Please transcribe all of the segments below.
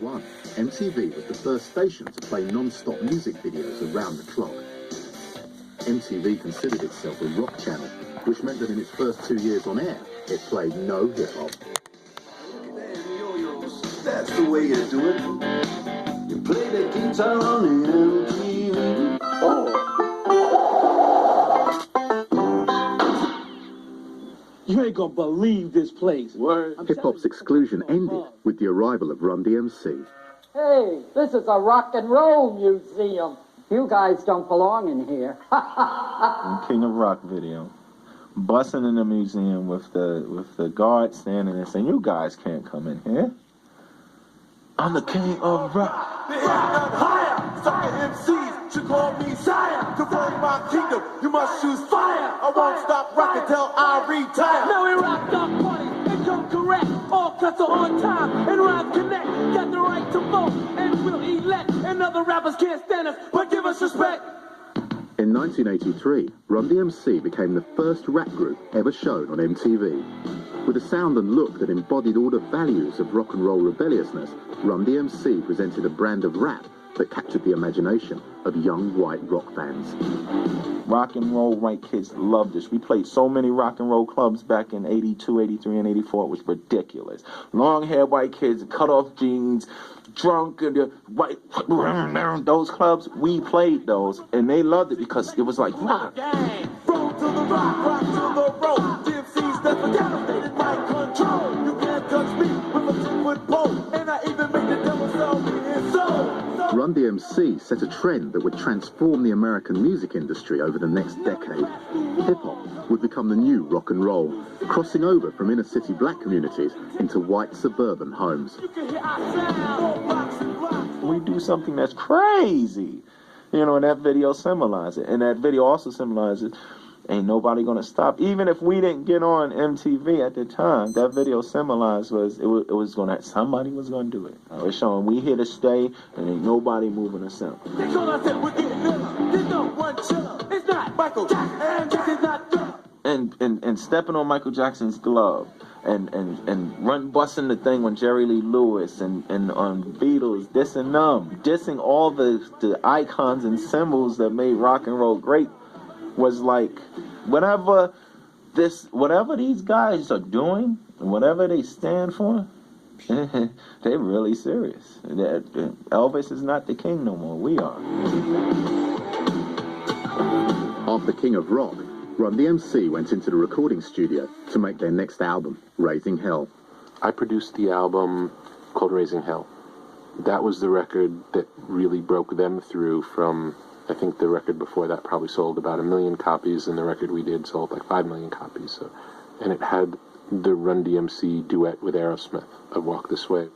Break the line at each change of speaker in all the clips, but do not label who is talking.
One, MTV was the first station to play non-stop music videos around the clock. MTV considered itself a rock channel, which meant that in its first 2 years on air, it played no hip-hop.
That's the way you do it. You play the guitar on the MTV.
You ain't gonna believe this place.
Word.
Hip-hop's exclusion ended with the arrival of Run DMC.
Hey, this is a rock and roll museum. You guys don't belong in here.
King of Rock video. Busting in the museum with the guard standing there saying, "You guys can't come in here. I'm the king of rock."
There is none higher. Sucker MCs should call me sire. To run my kingdom, you must choose fire. I won't stop rocking till I retire.
Now we rock our party and come correct. All cuts are on time and rhymes connect. Got the right to vote and we'll elect. And other rappers can't stand us, but give us respect.
In 1983, Run DMC became the first rap group ever shown on MTV. With a sound and look that embodied all the values of rock and roll rebelliousness, Run DMC presented a brand of rap that captured the imagination of young white rock fans.
Rock and roll white kids loved this. We played so many rock and roll clubs back in 82, 83, and 84. It was ridiculous. Long-haired white kids, cut-off jeans, drunk, and white, those clubs, we played those, and they loved it because it was like rock.
Roll to the rock to the roll. DMC's never devastated my control. You can't touch me with a 10-foot pole. And I even make the devil sell me his soul.
Run DMC set a trend that would transform the American music industry over the next decade. Hip-hop would become the new rock and roll, crossing over from inner-city black communities into white suburban homes.
We do something that's crazy, and that video symbolizes it. And that video also symbolizes ain't nobody gonna stop. Even if we didn't get on MTV at the time, that video symbolized somebody was gonna do it. It was showing we here to stay and ain't nobody moving us out.
That's all I said, we're getting better. There's no one chiller. It's not Michael Jackson, and this is not Thriller.
And stepping on Michael Jackson's glove and run busting the thing on Jerry Lee Lewis and on Beatles, dissing all the icons and symbols that made rock and roll great, was like whatever these guys are doing, whatever they stand for, they're really serious. Elvis is not the king no more. We are.
After King of Rock, Run DMC went into the recording studio to make their next album, Raising Hell.
I produced the album called Raising Hell. That was the record that really broke them through from, I think the record before that probably sold about 1 million copies, and the record we did sold like 5 million copies. So, and it had the Run DMC duet with Aerosmith of Walk This Way.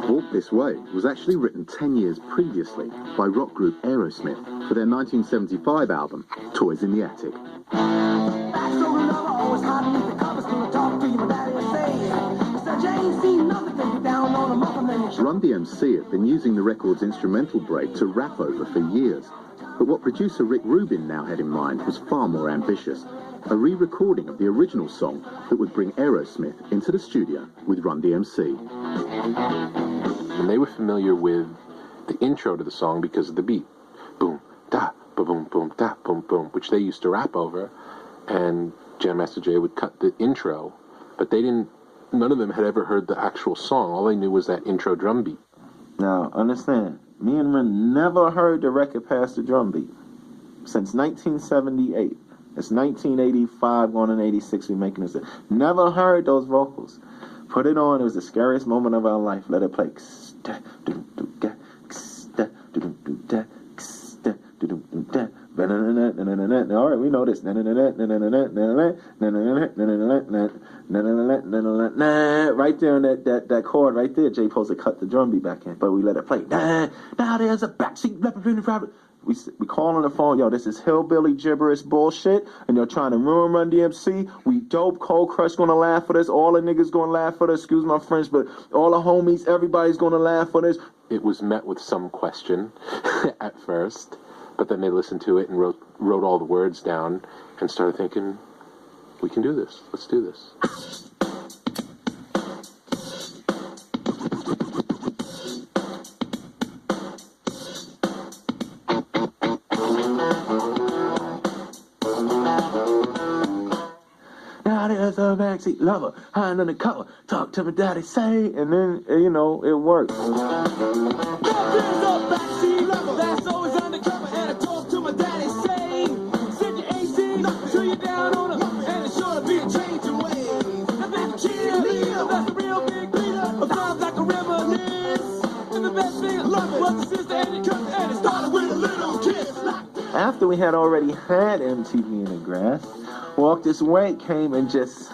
Walk This Way was actually written 10 years previously by rock group Aerosmith for their 1975 album, Toys in the Attic. Run DMC had been using the record's instrumental break to rap over for years, but what producer Rick Rubin now had in mind was far more ambitious, a re-recording of the original song that would bring Aerosmith into the studio with Run DMC.
And they were familiar with the intro to the song because of the beat. Boom, da, ba-boom, boom, da, boom, boom, which they used to rap over, and Jam Master Jay would cut the intro, but none of them had ever heard the actual song. All they knew was that intro drum beat.
Now, understand, me and Ren never heard the record past the drum beat. Since 1978. It's 1985 going on 86, we making this. Never heard those vocals. Put it on, it was the scariest moment of our life. Let it play. All right, we know this. Right there on that chord right there, Jay supposed to cut the drum beat back in, but we let it play. Now there's a backseat leopard in the private. We call on the phone, yo, this is hillbilly gibberish bullshit, and you're trying to ruin Run DMC. We dope, Cold Crush gonna laugh for this. All the niggas gonna laugh for this. Excuse my French, but all the homies, everybody's gonna laugh for this.
It was met with some question at first, but then they listened to it and wrote all the words down and started thinking, we can do this. Let's do this.
backseat lover, hiding under cover, talk to my daddy, say, and then, you know, it works.
There's a backseat lover that's always undercover, and I talk to my daddy, say, send your AC till you're down on him, and it's sure to be a change in ways. And that's the cheerleader, that's the real big leader, of sounds like a reminisce. And the best thing was the sister and the cousin, and it started with a little kiss.
After we had already had MTV in the grass, Walk This Way came and just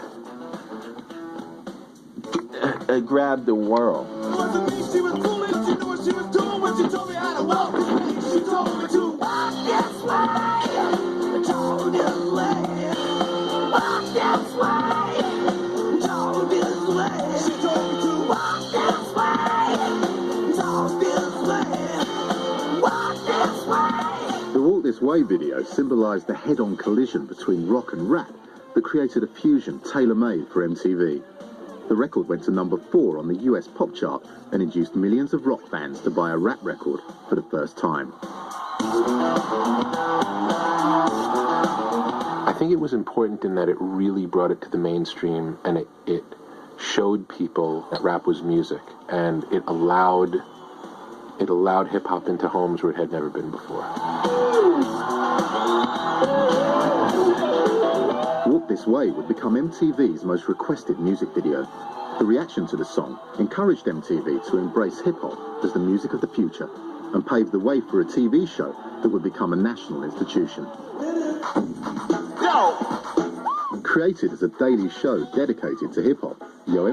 grabbed the world.
Wasn't me, she was foolish, she knew what she was doing when she told me how to walk this way. She told me to walk this way, told this way, walk this way, told this way. She told me to walk this way, told this way, walk this way.
The Walk This Way video symbolised the head-on collision between rock and rap that created a fusion tailor-made for MTV. The record went to number 4 on the US pop chart and induced millions of rock fans to buy a rap record for the first time.
I think it was important in that it really brought it to the mainstream, and it showed people that rap was music, and it allowed hip-hop into homes where it had never been before.
Walk This Way would become MTV's most requested music video. The reaction to the song encouraged MTV to embrace hip-hop as the music of the future and paved the way for a TV show that would become a national institution. Created as a daily show dedicated to hip-hop, Yo!